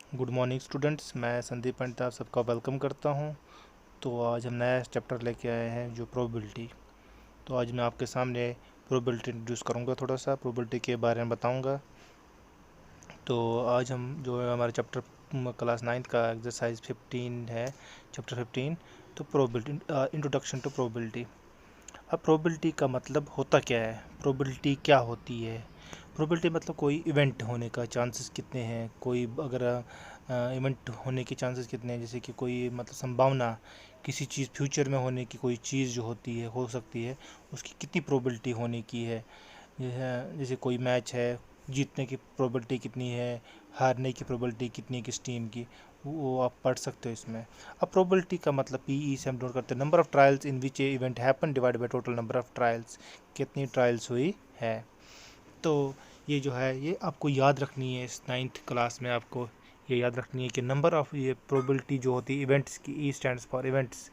Good morning students, मैं संदीप पंडित आप सबका वेलकम करता हूं। तो आज हम नया चैप्टर लेके आए हैं जो प्रोबेबिलिटी। तो आज मैं आपके सामने प्रोबेबिलिटी इंट्रोड्यूस करूंगा, थोड़ा सा प्रोबेबिलिटी के बारे में बताऊंगा। तो आज हम जो है हमारे चैप्टर क्लास 9 का एक्सरसाइज 15 है, चैप्टर 15। तो प्रोबेबिलिटी, इंट्रोडक्शन टू प्रोबेबिलिटी। अब प्रोबेबिलिटी का मतलब होता क्या है, प्रोबेबिलिटी क्या होती है। प्रोबेबिलिटी मतलब कोई इवेंट होने का चांसेस कितने हैं, कोई अगर इवेंट होने के चांसेस कितने हैं, जैसे कि कोई मतलब संभावना किसी चीज़ फ्यूचर में होने की, कोई चीज़ जो होती है हो सकती है, उसकी कितनी प्रोबेबिलिटी होने की है। जैसे कोई मैच है, जीतने की प्रोबेबिलिटी कितनी है, हारने की प्रोबेबिलिटी कितनी है किस टीम की, वो आप पढ़ सकते हो इसमें। अब प्रोबेबिलिटी का मतलब पीई से हम नोट करते हैं number of trials in which A event happen divide by total number of trials, कितनी ट्रायल्स हुई है। तो ये जो है ये आपको याद रखनी है, इस 9th क्लास में आपको ये याद रखनी है कि नंबर ऑफ ये प्रोबेबिलिटी जो होती है इवेंट्स की, ई स्टैंड्स फॉर इवेंट्स,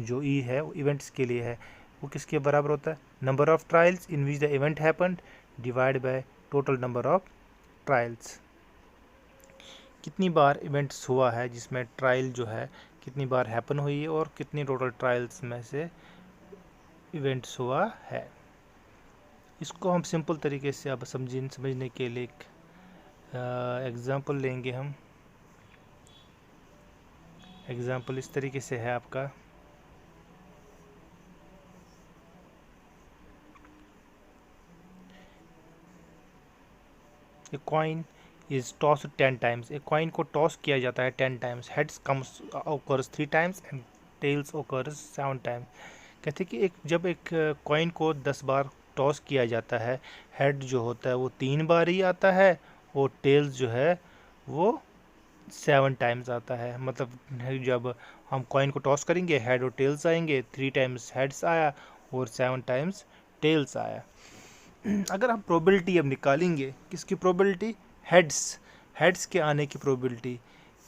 जो ई है वो इवेंट्स के लिए है, वो किसके बराबर होता है, number of trials in which the event happen divide by total number of trials. कितनी बार इवेंट्स हुआ है जिसमें ट्रायल जो है कितनी बार हैपन हुई है और कितनी टोटल ट्रायल्स में से इवेंट्स हुआ है। इसको हम सिंपल तरीके से अब समझने के लिए एक एग्ज़ाम्पल लेंगे हम। एग्ज़ाम्पल इस तरीके से है आपका, a coin is toss 10 times. एक कॉइन को टॉस किया जाता है 10 times, heads comes occurs 3 times and tails occurs 7 times. कहते हैं कि जब एक कॉइन को 10 बार टॉस किया जाता है, हेड जो होता है वो 3 बार ही आता है और टेल्स जो है वो 7 टाइम्स आता है। मतलब जब हम कॉइन को टॉस करेंगे हेड और टेल्स आएंगे, 3 टाइम्स हेड्स आया और 7 टाइम्स टेल्स आया। अगर हम प्रोबेबिलिटी अब निकालेंगे, किसकी प्रोबेबिलिटी, हेड्स, हेड्स के आने की प्रोबेबिलिटी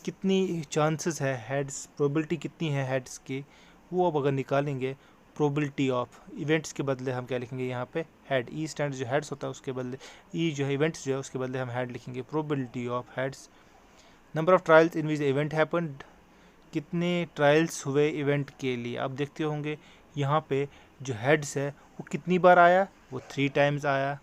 कितनी चांसेस है, हेड्स प्रोबेबिलिटी कितनी है हेड्स की, वो अब अगर निकालेंगे प्रोबेबिलिटी ऑफ इवेंट्स के बदले हम क्या लिखेंगे यहाँ पे, हेड। ई स्टैंड जो हेड्स होता है उसके बदले, ई जो है इवेंट्स जो है उसके बदले हम हेड लिखेंगे, probability of heads. Number of trials in which event happened, कितने ट्रायल्स हुए इवेंट के लिए। आप देखते होंगे यहाँ पे जो हेड्स है वो कितनी बार आया, वो 3 टाइम्स आया,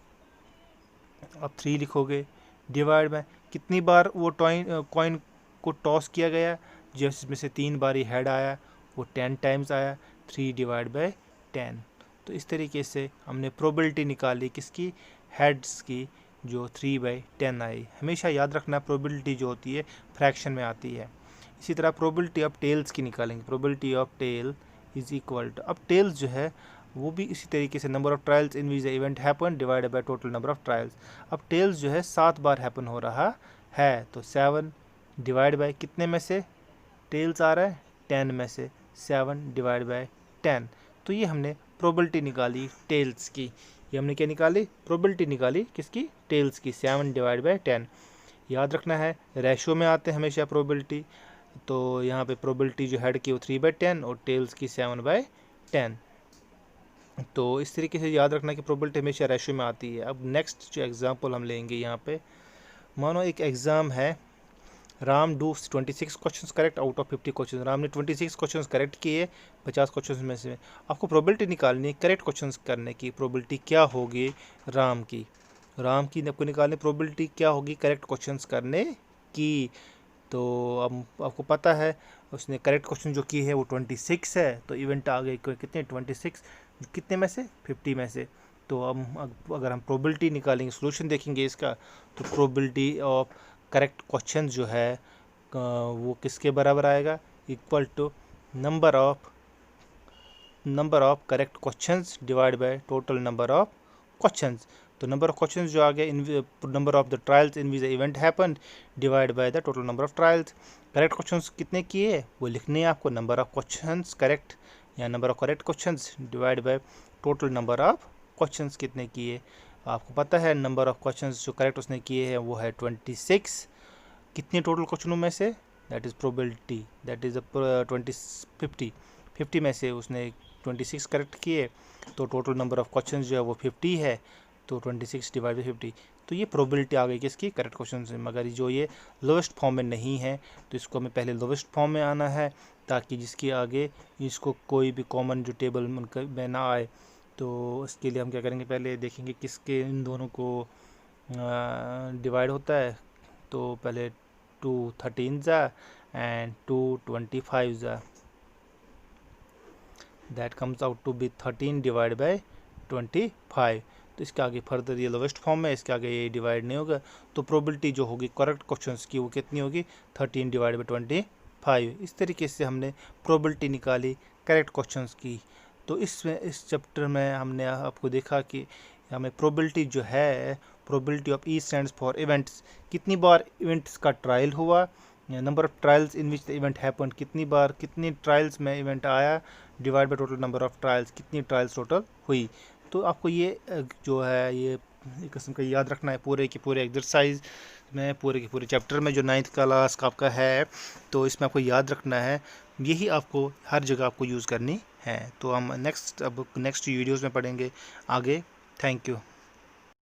आप 3 लिखोगे। डिवाइड बाय कितनी बार वो कॉइन को टॉस किया गया, जिसमें से 3 बार ही हेड आया, वो 10 टाइम्स आया, 3 डिवाइड बाय 10। तो इस तरीके से हमने प्रोबेबिलिटी निकाली किसकी, हेड्स की, जो 3/10 आई। हमेशा याद रखना प्रोबेबिलिटी जो होती है फ्रैक्शन में आती है। इसी तरह प्रोबेबिलिटी ऑफ टेल्स की निकालेंगे, probability of tail is equal to, अब टेल्स जो है वो भी इसी तरीके से number of trials in which the event happen divided by total number of trials. अब टेल्स जो है 7 बार हैपन हो रहा है, तो 7 डिवाइड बाय कितने में से टेल्स आ रहा है, 10 में से 7 डिवाइड बाय 10। तो ये हमने प्रोबेबिलिटी निकाली टेल्स की। ये हमने क्या निकाली, प्रोबेबिलिटी निकाली किसकी, टेल्स की, 7 डिवाइड बाय 10। याद रखना है रेशियो में आते हैं हमेशा प्रोबेबिलिटी, तो यहाँ पे प्रोबेबिलिटी जो हेड की वो 3/10 और टेल्स की 7/10। तो इस तरीके से याद रखना कि प्रोबेबिलिटी हमेशा रेशियो में आती है। अब नेक्स्ट जो एग्जांपल हम लेंगे यहाँ पे, मानो एक एग्ज़ाम है, Ram do 26 questions correct out of 50 question. Ram ने 26 क्वेश्चंस करेक्ट किए 50 क्वेश्चंस में से। आपको प्रोबेबिलिटी निकालनी है करेक्ट क्वेश्चंस करने की, प्रोबेबिलिटी क्या होगी राम की, राम की आपको निकालनी प्रोबेबिलिटी क्या होगी करेक्ट क्वेश्चंस करने की। तो अब आपको पता है उसने करेक्ट क्वेश्चन जो की है वो 26 है, तो इवेंट आ गए कितने, 26 कितने में से, 50 में से। तो अगर हम प्रोबेबिलिटी निकालेंगे, सोल्यूशन देखेंगे इसका, तो प्रोबेबिलिटी ऑफ करेक्ट क्वेश्चन जो है वो किसके बराबर आएगा, equal to number of correct questions divide by total number of questions. तो नंबर ऑफ क्वेश्चंस जो आ गया, number of the trials in which the event happened divide by the total number of trials. Correct questions कितने किए वो लिखने हैं आपको, नंबर ऑफ क्वेश्चंस करेक्ट या number of correct questions divide by total number of questions कितने किए। आपको पता है नंबर ऑफ क्वेश्चंस जो करेक्ट उसने किए हैं वो है 26, कितने टोटल क्वेश्चनों में से, that is probability, that is 50 में से उसने 26 करेक्ट किए, तो टोटल नंबर ऑफ क्वेश्चन जो है वो 50 है, तो 26 डिवाइड बाई 50। तो ये प्रोबेबिलिटी आ गई किसकी, करेक्ट क्वेश्चन से। मगर जो ये लोवेस्ट फॉर्म में नहीं है तो इसको हमें पहले लोवेस्ट फॉर्म में आना है, ताकि जिसके आगे इसको कोई भी कॉमन जो टेबल में ना आए। तो इसके लिए हम क्या करेंगे, पहले देखेंगे किसके इन दोनों को डिवाइड होता है। तो पहले 2 13 ज़ा एंड 2 25 ज़ा, that comes out to be 13 divide by 25। तो इसके आगे फर्दर ये लोवेस्ट फॉर्म है, इसके आगे ये डिवाइड नहीं होगा। तो प्रोबेबिलिटी जो होगी करेक्ट क्वेश्चंस की वो कितनी होगी, 13 डिवाइड बाई 25। इस तरीके से हमने प्रोबेबिलिटी निकाली करेक्ट क्वेश्चंस की। तो इस चैप्टर में हमने आपको देखा कि हमें प्रोबेबिलिटी जो है, probability of E stands for events, कितनी बार इवेंट्स का ट्रायल हुआ, number of trials in which the event happen, कितनी बार कितनी ट्रायल्स में इवेंट आया, divide by total number of trials, कितनी ट्रायल्स टोटल हुई। तो आपको ये जो है ये एक किस्म का याद रखना है पूरे के पूरे एक्सरसाइज में, पूरे के पूरे चैप्टर में जो 9th क्लास का आपका है। तो इसमें आपको याद रखना है, यही आपको हर जगह आपको यूज़ करनी है। तो हम नेक्स्ट वीडियोज़ में पढ़ेंगे आगे। Thank you.